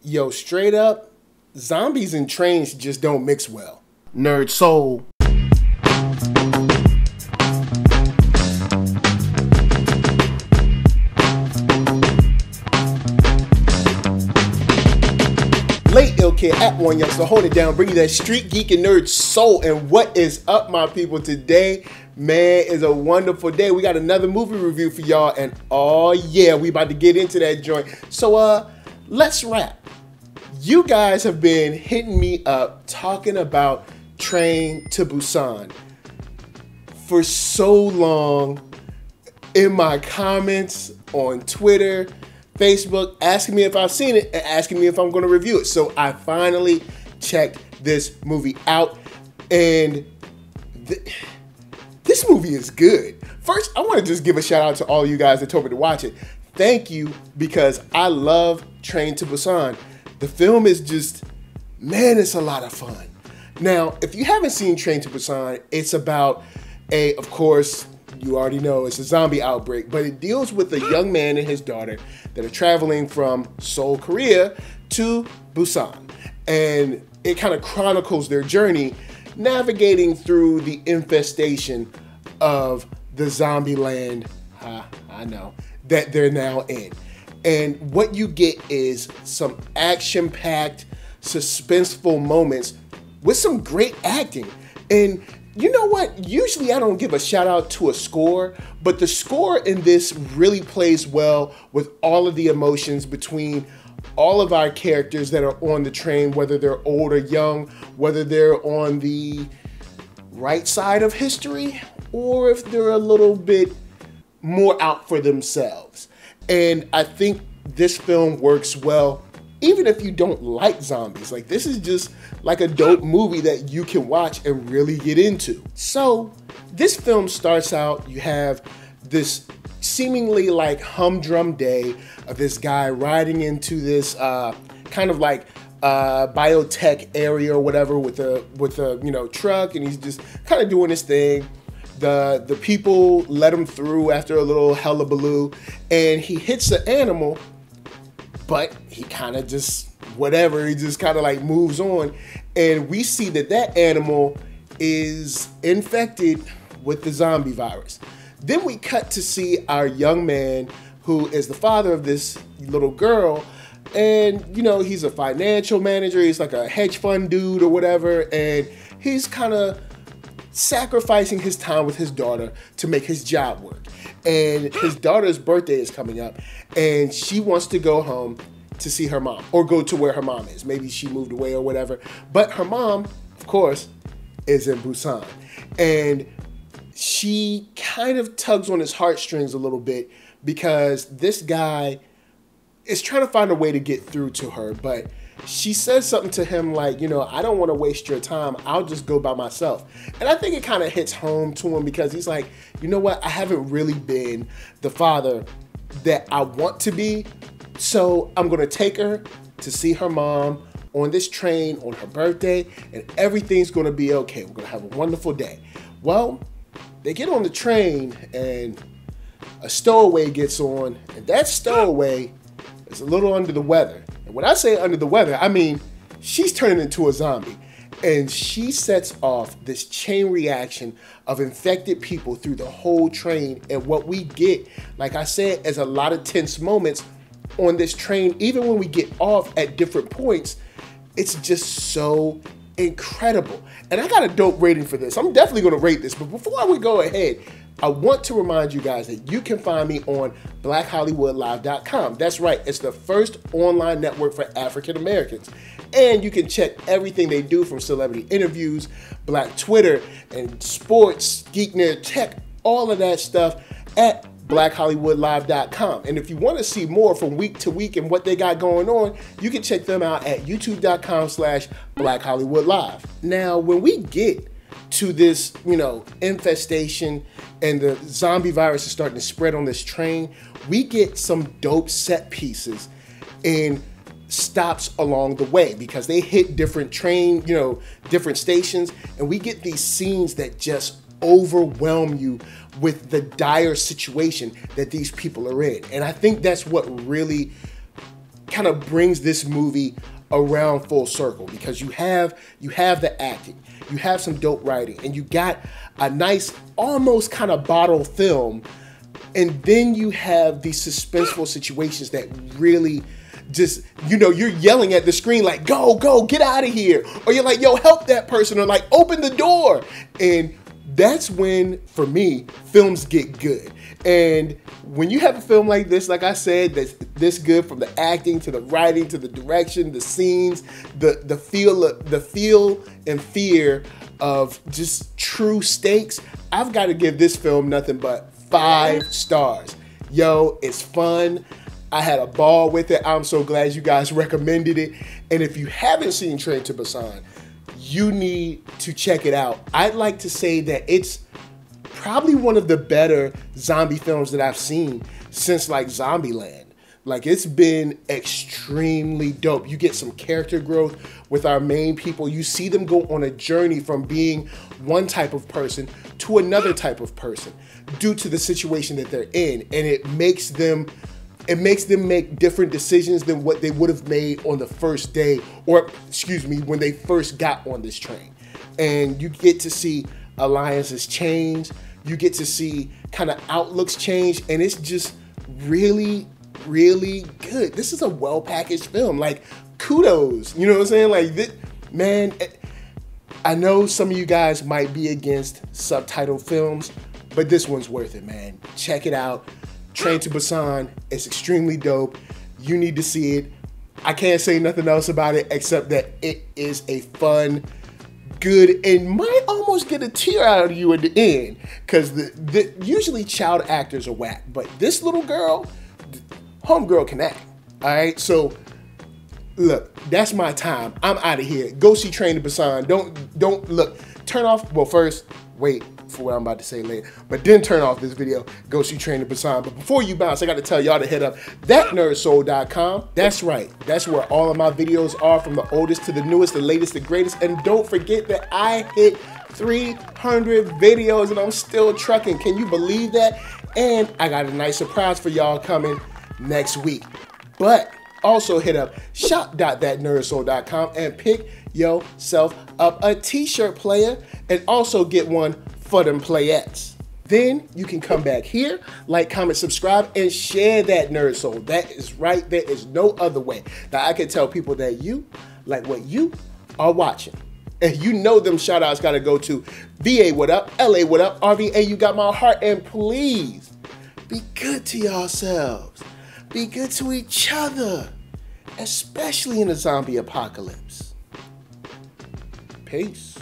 Yo, straight up, zombies and trains just don't mix well. NERDSoul. Late ill kid at OneYoungsta, hold it down, bring you that street geek and nerd soul. And what is up, my people? Today, man, is a wonderful day. We got another movie review for y'all, and oh yeah, we about to get into that joint. So let's wrap. You guys have been hitting me up talking about Train to Busan for so long in my comments on Twitter, Facebook, asking me if I've seen it and asking me if I'm going to review it. So I finally checked this movie out, and this movie is good. First, I want to just give a shout out to all you guys that told me to watch it. Thank you, because I love Train to Busan. The film is just, man, it's a lot of fun. Now, if you haven't seen Train to Busan, it's about of course, you already know, it's a zombie outbreak, but it deals with a young man and his daughter that are traveling from Seoul, Korea to Busan. And it kind of chronicles their journey navigating through the infestation of the zombie land, I know, that they're now in. And what you get is some action-packed, suspenseful moments with some great acting. And you know what? Usually I don't give a shout out to a score, but the score in this really plays well with all of the emotions between all of our characters that are on the train, whether they're old or young, whether they're on the right side of history, or if they're a little bit more out for themselves. And I think this film works well, even if you don't like zombies. Like, this is just like a dope movie that you can watch and really get into. So this film starts out, you have this seemingly like humdrum day of this guy riding into this kind of like biotech area or whatever with a truck, and he's just kind of doing his thing. The people let him through after a little hullabaloo, and he hits the animal, but he kind of just, whatever, he just kind of like moves on. And we see that animal is infected with the zombie virus. Then we cut to see our young man, who is the father of this little girl. And, you know, he's a financial manager. He's like a hedge fund dude or whatever. And he's kind of sacrificing his time with his daughter to make his job work. And his daughter's birthday is coming up, and she wants to go home to see her mom, or go to where her mom is. Maybe she moved away or whatever. But her mom, of course, is in Busan. And she kind of tugs on his heartstrings a little bit, because this guy is trying to find a way to get through to her. But she says something to him like, you know, I don't want to waste your time. I'll just go by myself. And I think it kind of hits home to him, because he's like, you know what? I haven't really been the father that I want to be. So I'm going to take her to see her mom on this train on her birthday, and everything's going to be okay. We're going to have a wonderful day. Well, they get on the train, and a stowaway gets on, and that stowaway is a little under the weather. And when I say under the weather, I mean she's turning into a zombie. And she sets off this chain reaction of infected people through the whole train. And what we get, like I said, is a lot of tense moments on this train. Even when we get off at different points, it's just so incredible. And I got a dope rating for this. I'm definitely going to rate this. But before we go ahead, I want to remind you guys that you can find me on BlackHollywoodLive.com. That's right, it's the first online network for African Americans. And you can check everything they do, from celebrity interviews, Black Twitter, and sports, geek, nerd, tech, all of that stuff at BlackHollywoodLive.com. And if you want to see more from week to week and what they got going on, you can check them out at YouTube.com/BlackHollywoodLive. Now, when we get to this, you know, infestation and the zombie virus is starting to spread on this train, we get some dope set pieces and stops along the way, because they hit different train, you know, different stations, and we get these scenes that just overwhelm you with the dire situation that these people are in. And I think that's what really kind of brings this movie around full circle, because you have the acting, you have some dope writing, and you got a nice, almost kind of bottle film, and then you have these suspenseful situations that really just, you know, you're yelling at the screen like, go, get out of here. Or you're like, yo, help that person, or like, open the door. And that's when, for me, films get good. And when you have a film like this, like I said, that's this good, from the acting to the writing to the direction, the scenes, the feel and fear of just true stakes, I've got to give this film nothing but 5 stars. Yo, it's fun. I had a ball with it. I'm so glad you guys recommended it. And if you haven't seen Train to Busan, you need to check it out. I'd like to say that it's probably one of the better zombie films that I've seen since like Zombieland. Like, it's been extremely dope. You get some character growth with our main people. You see them go on a journey from being one type of person to another type of person due to the situation that they're in. And it makes them make different decisions than what they would have made on the first day, or excuse me, when they first got on this train. And you get to see alliances change. You get to see kind of outlooks change. And it's just really, really good. This is a well-packaged film. Like, kudos. You know what I'm saying? Like, this, man, I know some of you guys might be against subtitled films, but this one's worth it, man. Check it out. Train to Busan. It's extremely dope. You need to see it. I can't say nothing else about it except that it is a fun, good, and might almost get a tear out of you at the end, because usually child actors are whack, but this little girl, homegirl, can act. All right, so look, that's my time. I'm out of here. Go see Train to Busan. Don't look. Turn off. Well, first, wait for what I'm about to say later, but then turn off this video. Go see Train to Busan. But before you bounce, I got to tell y'all to hit up ThatNERDSoul.com. That's right. That's where all of my videos are, from the oldest to the newest, the latest, the greatest. And don't forget that I hit 300 videos and I'm still trucking. Can you believe that? And I got a nice surprise for y'all coming next week. But also hit up shop.thatnerdsoul.com and pick yourself up a t-shirt, player, and also get one for them playettes. Then you can come back here, like, comment, subscribe, and share that Nerd Soul. That is right. There is no other way that I can tell people that you like what you are watching. And you know them shout outs got to go to VA, what up? LA, what up? RVA, you got my heart. And please be good to yourselves. Be good to each other, especially in a zombie apocalypse. Peace.